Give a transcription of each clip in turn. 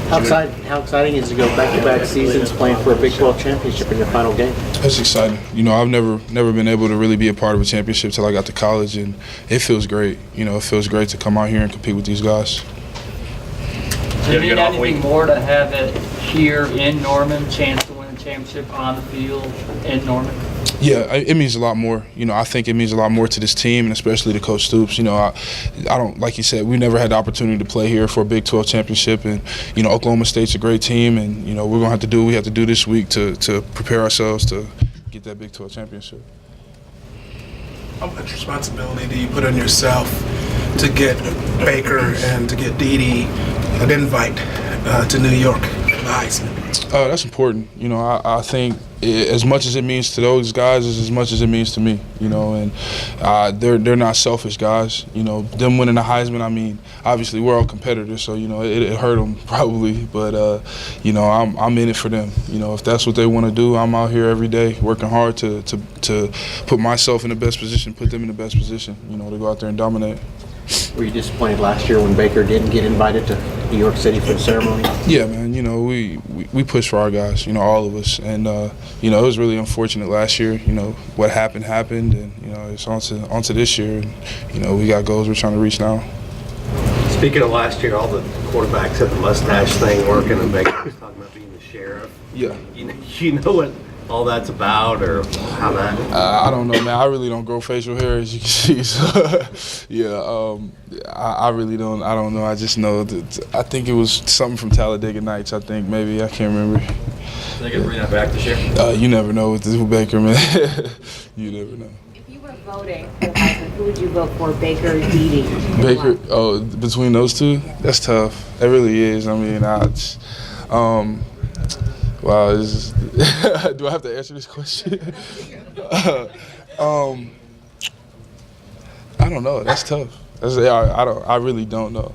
How exciting is it to go back-to-back seasons playing for a Big 12 championship in your final game? It's exciting. You know, I've never been able to really be a part of a championship till I got to college, and it feels great. You know, it feels great to come out here and compete with these guys. Do you need anything more to have it here in Norman, chance to win a championship on the field in Norman? Yeah, it means a lot more. You know, I think it means a lot more to this team, and especially to Coach Stoops. You know, I don't, like you said, we never had the opportunity to play here for a Big 12 championship, and you know, Oklahoma State's a great team, and you know, we're gonna have to do what we have to do this week to prepare ourselves to get that Big 12 championship. How much responsibility do you put on yourself to get Baker and to get Dede an invite to New York for the Heisman? That's important. You know, I think as much as it means to those guys is as much as it means to me. You know, and they're not selfish guys. You know, them winning the Heisman. I mean, obviously we're all competitors, so you know it hurt them probably, but you know, I'm in it for them. You know, if that's what they want to do, I'm out here every day working hard to put myself in the best position, put them in the best position. You know, to go out there and dominate. Were you disappointed last year when Baker didn't get invited to New York City for the ceremony? Yeah, man. You know, we push for our guys. You know, all of us, and you know, it was really unfortunate last year. You know, what happened, and you know, it's onto this year. And you know, we got goals we're trying to reach now. Speaking of last year, all the quarterbacks had the mustache thing working, and Baker was talking about being the sheriff. Yeah. You know what all that's about, or how that? I don't know, man. I really don't grow facial hair, as you can see. So, yeah, I really don't. I don't know. I just know that I think it was something from Talladega Nights. I think maybe I can't remember. They can bring that back this year. You never know with Baker, man. You never know. If you were voting for Heisman, who would you vote for, Baker or Dede? Baker. Oh, between those two, that's tough. It really is. I mean, wow, do I have to answer this question? I don't know. That's tough. I really don't know.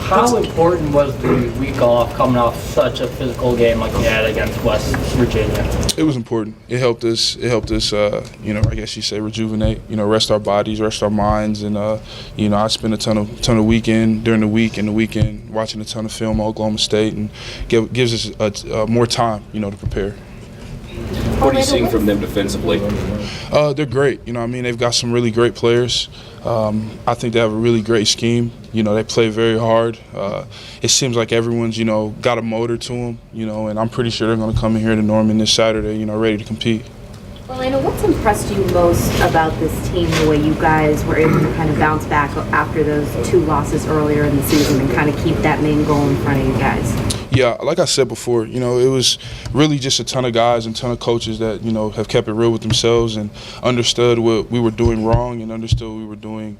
How important was the week off coming off such a physical game like you had against West Virginia? It was important. It helped us. You know, I guess you say rejuvenate. You know, rest our bodies, rest our minds, and you know, I spent a ton of weekend during the week and the weekend watching a ton of film on Oklahoma State, and gives us more time, you know, to prepare. What are you seeing from them defensively? They're great. You know, I mean, they've got some really great players. I think they have a really great scheme. You know, they play very hard. It seems like everyone's, you know, got a motor to them, you know, and I'm pretty sure they're going to come in here to Norman this Saturday, you know, ready to compete. Well, Lena, what's impressed you most about this team, the way you guys were able to kind of bounce back after those 2 losses earlier in the season and kind of keep that main goal in front of you guys? Yeah, like I said before, you know, it was really just a ton of guys and a ton of coaches that, you know, have kept it real with themselves and understood what we were doing wrong and understood what we were doing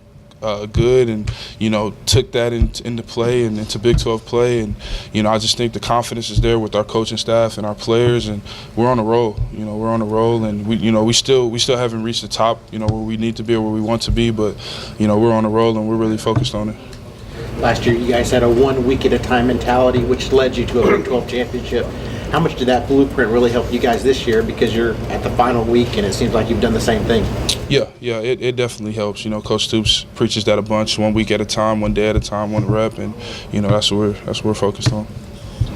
good, and you know, took that into play and into Big 12 play. And you know, I just think the confidence is there with our coaching staff and our players, and we're on a roll. You know, we're on a roll, and we still haven't reached the top, you know, where we need to be or where we want to be, but you know, we're on a roll and we're really focused on it. Last year, you guys had a 1 week at a time mentality, which led you to a Big 12 championship. How much did that blueprint really help you guys this year, because you're at the final week and it seems like you've done the same thing? Yeah, it definitely helps. You know, Coach Stoops preaches that a bunch, 1 week at a time, 1 day at a time, 1 rep, and you know, that's what we're focused on.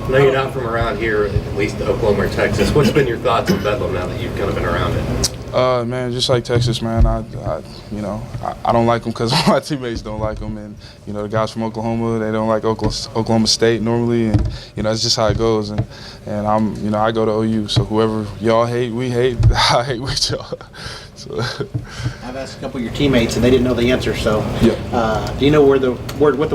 I know you're not from around here, at least Oklahoma or Texas. What's been your thoughts on Bedlam now that you've kind of been around it? Man, just like Texas, man. I don't like them because my teammates don't like them, and you know, the guys from Oklahoma, they don't like Oklahoma State normally, and you know, it's just how it goes. And I'm, you know, I go to OU, so whoever y'all hate, we hate. I hate with y'all. So. I've asked a couple of your teammates, and they didn't know the answer. So, yeah. Do you know what the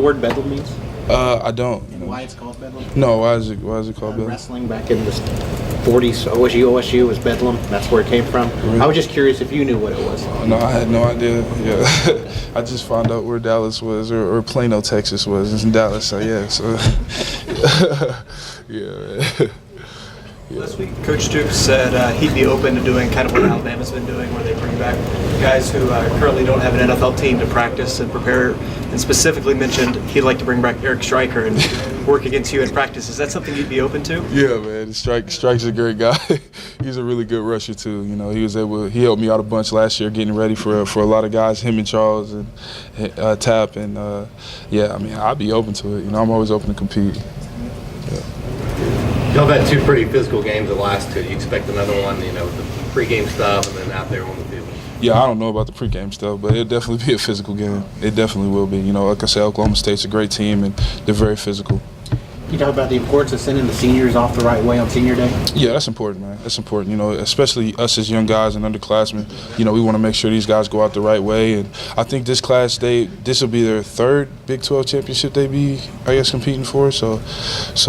word Bedlam means? I don't. Why it's called Bedlam? No, why is it called Bedlam? Wrestling back in the 40s, OSU was Bedlam. That's where it came from. Really? I was just curious if you knew what it was. No, I had no idea. Yeah, I just found out where Dallas was, or Plano, Texas was. It's in Dallas, so yeah. So yeah. Last week, Coach Stoops said he'd be open to doing kind of what Alabama's been doing, where they bring back guys who currently don't have an NFL team to practice and prepare and specifically mentioned he'd like to bring back Eric Stryker and work against you in practice. Is that something you'd be open to? Yeah, man. Strike's a great guy. He's a really good rusher too. You know, he helped me out a bunch last year getting ready for a lot of guys, him and Charles and Tap, and yeah, I mean, I'd be open to it. You know, I'm always open to compete. Y'all have had two pretty physical games the last two. You expect another one, you know, with the pregame stuff and then out there on the field? Yeah, I don't know about the pregame stuff, but it'll definitely be a physical game. It definitely will be. You know, like I said, Oklahoma State's a great team, and they're very physical. Can you talk about the importance of sending the seniors off the right way on senior day? Yeah, that's important, man. That's important. You know, especially us as young guys and underclassmen. You know, we want to make sure these guys go out the right way. And I think this class, this will be their third Big 12 championship they be, I guess, competing for. So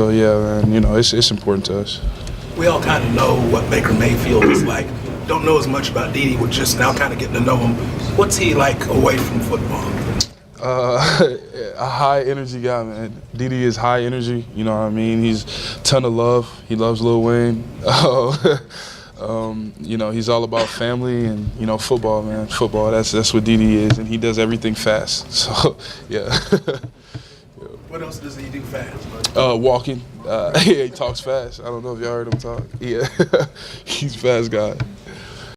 yeah, man. You know, it's important to us. We all kind of know what Baker Mayfield is like. Don't know as much about Dede. We're just now kind of getting to know him. What's he like away from football? A high energy guy, man. Dede is high energy. You know what I mean? He's a ton of love. He loves Lil Wayne. You know, he's all about family and, you know, football, man. Football. That's what Dede is, and he does everything fast. So yeah. What else does he do fast? Walking. Yeah, he talks fast. I don't know if y'all heard him talk. Yeah, he's a fast guy.